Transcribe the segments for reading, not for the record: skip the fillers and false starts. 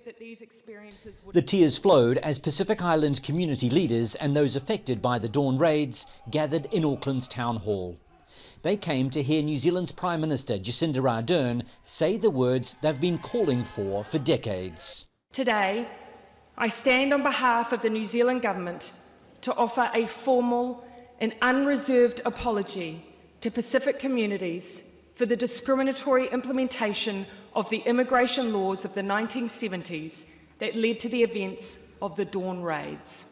that these experiences would... The tears flowed as Pacific Island community leaders and those affected by the dawn raids gathered in Auckland's town hall. They came to hear New Zealand's Prime Minister Jacinda Ardern say the words they've been calling for decades. Today, I stand on behalf of the New Zealand Government to offer a formal and unreserved apology to Pacific communities for the discriminatory implementation of the immigration laws of the 1970s that led to the events of the dawn raids.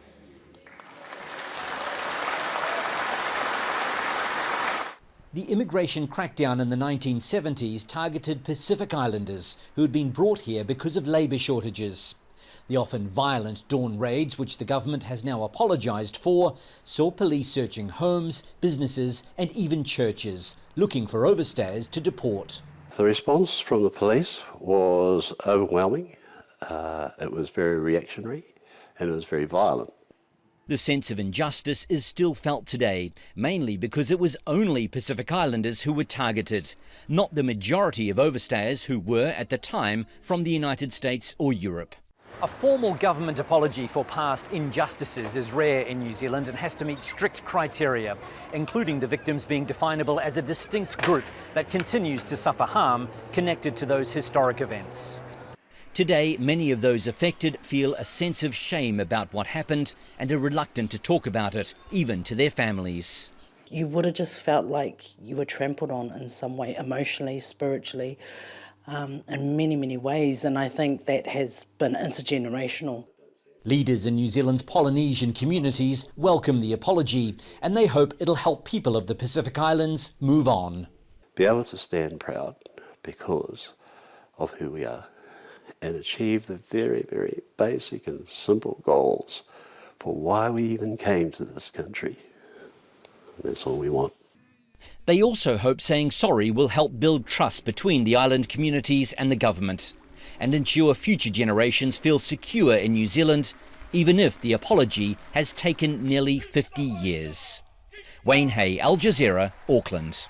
The immigration crackdown in the 1970s targeted Pacific Islanders who had been brought here because of labour shortages. The often violent dawn raids, which the government has now apologised for, saw police searching homes, businesses and even churches, looking for overstayers to deport. The response from the police was overwhelming, it was very reactionary and it was very violent. The sense of injustice is still felt today, mainly because it was only Pacific Islanders who were targeted, not the majority of overstayers who were, at the time, from the United States or Europe. A formal government apology for past injustices is rare in New Zealand and has to meet strict criteria, including the victims being definable as a distinct group that continues to suffer harm connected to those historic events. Today, many of those affected feel a sense of shame about what happened and are reluctant to talk about it, even to their families. You would have just felt like you were trampled on in some way, emotionally, spiritually, in many, many ways, and I think that has been intergenerational. Leaders in New Zealand's Polynesian communities welcome the apology, and they hope it'll help people of the Pacific Islands move on. Be able to stand proud because of who we are and achieve the very, very basic and simple goals for why we even came to this country. And that's all we want. They also hope saying sorry will help build trust between the island communities and the government and ensure future generations feel secure in New Zealand, even if the apology has taken nearly 50 years. Wayne Hay, Al Jazeera, Auckland.